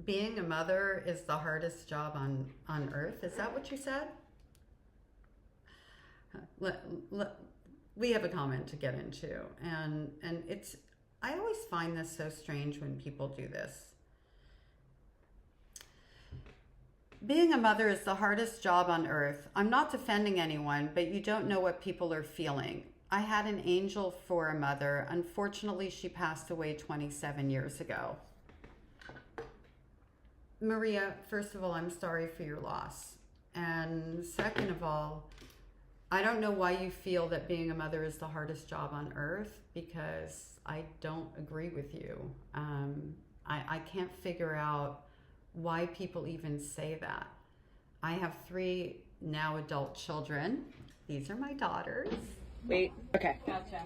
Being a mother is the hardest job on earth. Is that what you said? Let, let, we have a comment to get into, and it's, I always find this so strange when people do this. Being a mother is the hardest job on earth. I'm not defending anyone, but you don't know what people are feeling. I had an angel for a mother. Unfortunately, she passed away 27 years ago. Maria, first of all, I'm sorry for your loss. And second of all, I don't know why you feel that being a mother is the hardest job on earth, because I don't agree with you. I can't figure out why people even say that. I have 3 now adult children. These are my daughters. Wait. Okay. Gotcha.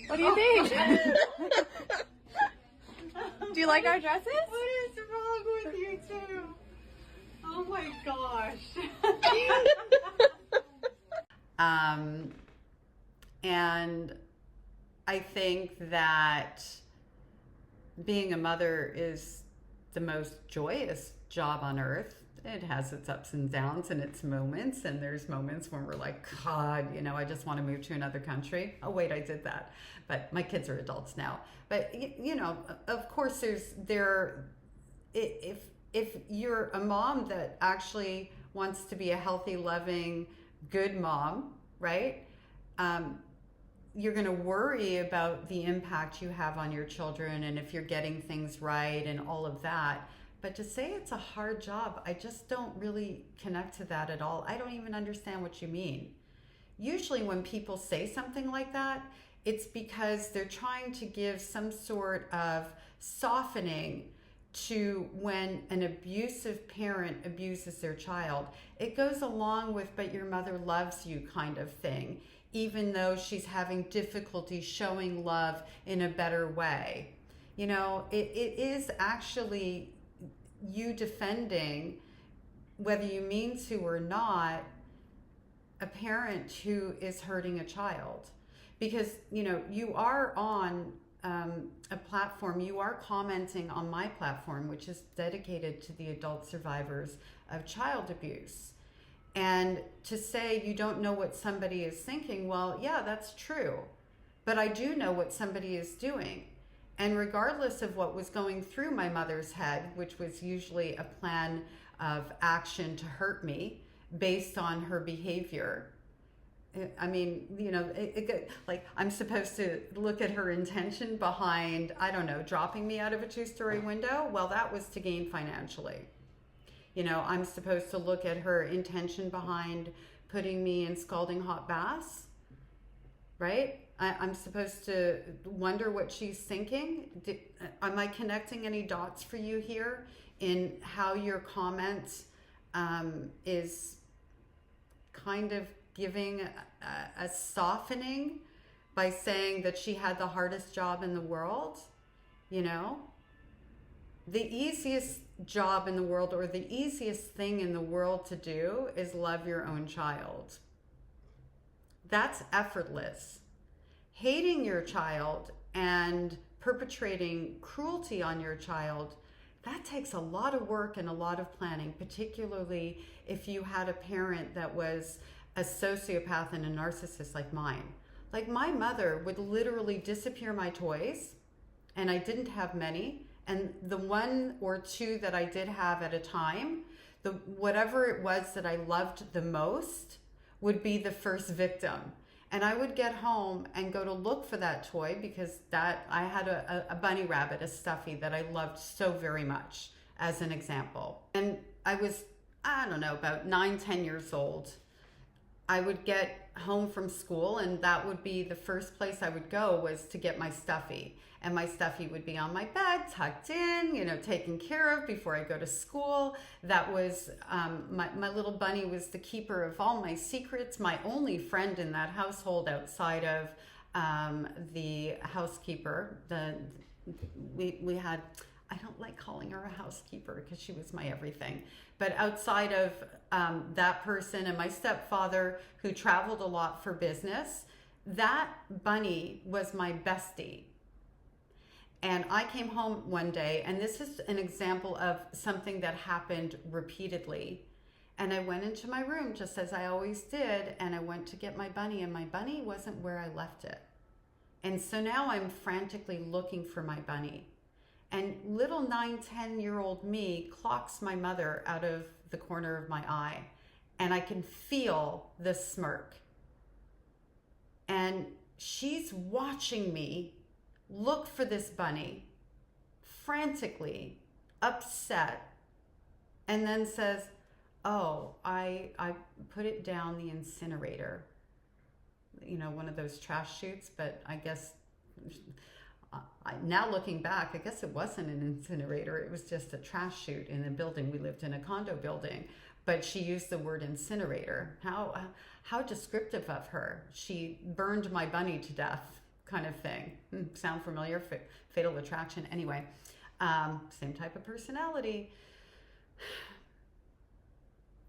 What do you think? Do you like our dresses? What is wrong with you two? Oh my gosh. And I think that being a mother is the most joyous job on earth. It has its ups and downs and its moments, and there's moments when we're like, God, you know, I just want to move to another country. Oh wait, I did that, but my kids are adults now. But you know, of course, if you're a mom that actually wants to be a healthy, loving, good mom, right? You're going to worry about the impact you have on your children and if you're getting things right and all of that. But to say it's a hard job, I just don't really connect to that at all. I don't even understand what you mean. Usually when people say something like that, it's because they're trying to give some sort of softening to when an abusive parent abuses their child. It goes along with, but your mother loves you kind of thing, even though she's having difficulty showing love in a better way. You know, it is actually you defending, whether you mean to or not, a parent who is hurting a child. Because, you know, you are on a platform, you are commenting on my platform, which is dedicated to the adult survivors of child abuse. And to say you don't know what somebody is thinking, well, yeah, that's true. But I do know what somebody is doing. And regardless of what was going through my mother's head, which was usually a plan of action to hurt me based on her behavior, I mean, you know, like I'm supposed to look at her intention behind, I don't know, dropping me out of a 2-story window. Well, that was to gain financially. You know, I'm supposed to look at her intention behind putting me in scalding hot baths, right? I'm supposed to wonder what she's thinking. Am I connecting any dots for you here in how your comment is kind of giving a softening by saying that she had the hardest job in the world? You know, the easiest job in the world, or the easiest thing in the world to do, is love your own child. That's effortless. Hating your child and perpetrating cruelty on your child, that takes a lot of work and a lot of planning, particularly if you had a parent that was a sociopath and a narcissist like mine. Like, my mother would literally disappear my toys, and I didn't have many, and the 1 or 2 that I did have at a time, whatever it was that I loved the most would be the first victim. And I would get home and go to look for that toy, because I had a bunny rabbit, a stuffy that I loved so very much, as an example. And I was, I don't know, about 9-10 years old. I would get home from school, and that would be the first place I would go, was to get my stuffy. And my stuffy would be on my bed, tucked in, you know, taken care of before I go to school. That was, my little bunny was the keeper of all my secrets, my only friend in that household outside of the housekeeper. We had, I don't like calling her a housekeeper because she was my everything. But outside of that person and my stepfather, who traveled a lot for business, that bunny was my bestie. And I came home one day, and this is an example of something that happened repeatedly. And I went into my room just as I always did, and I went to get my bunny, and my bunny wasn't where I left it. And so now I'm frantically looking for my bunny. And little 9-10-year-old me clocks my mother out of the corner of my eye, and I can feel the smirk. And she's watching me look for this bunny, frantically upset, and then says, "Oh, I put it down the incinerator." You know, one of those trash chutes, but I guess now looking back, I guess it wasn't an incinerator. It was just a trash chute in a building. We lived in a condo building, but she used the word incinerator. How descriptive of her. She burned my bunny to death, kind of thing. Sound familiar? Fatal Attraction. Anyway, same type of personality.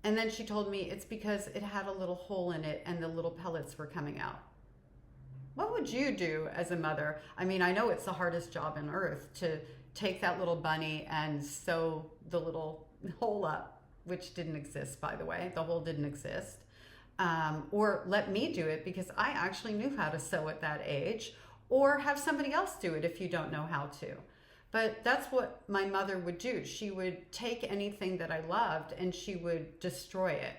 And then she told me it's because it had a little hole in it and the little pellets were coming out. What would you do as a mother? I mean, I know it's the hardest job on earth to take that little bunny and sew the little hole up, which didn't exist, by the way. The hole didn't exist. Or let me do it because I actually knew how to sew at that age, or have somebody else do it if you don't know how to. But that's what my mother would do. She would take anything that I loved and she would destroy it.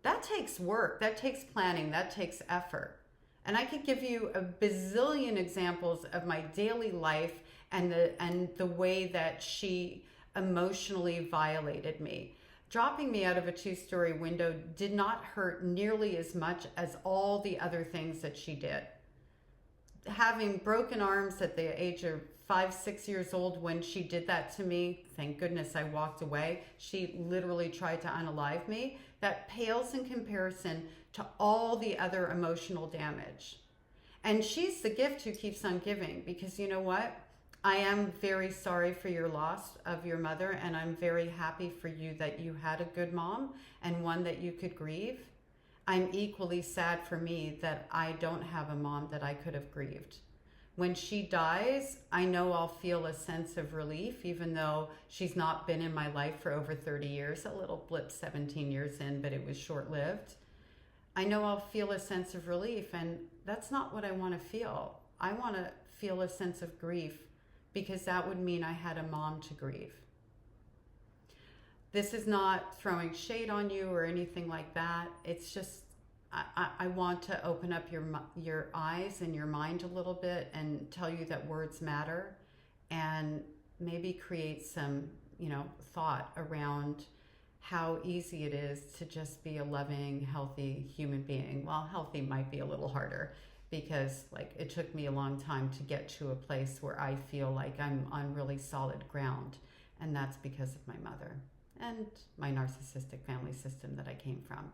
That takes work, that takes planning, that takes effort. And I could give you a bazillion examples of my daily life and the way that she emotionally violated me. Dropping me out of a 2-story window did not hurt nearly as much as all the other things that she did. Having broken arms at the age of 5-6 years old when she did that to me, thank goodness I walked away. She literally tried to unalive me. That pales in comparison to all the other emotional damage. And she's the gift who keeps on giving, because you know what? I am very sorry for your loss of your mother, and I'm very happy for you that you had a good mom and one that you could grieve. I'm equally sad for me that I don't have a mom that I could have grieved. When she dies, I know I'll feel a sense of relief, even though she's not been in my life for over 30 years, a little blip 17 years in, but it was short-lived. I know I'll feel a sense of relief, and that's not what I want to feel. I want to feel a sense of grief, because that would mean I had a mom to grieve. This is not throwing shade on you or anything like that. It's just, I want to open up your eyes and your mind a little bit and tell you that words matter, and maybe create some, thought around how easy it is to just be a loving, healthy human being. Well, healthy might be a little harder, because it took me a long time to get to a place where I feel like I'm on really solid ground. And that's because of my mother and my narcissistic family system that I came from.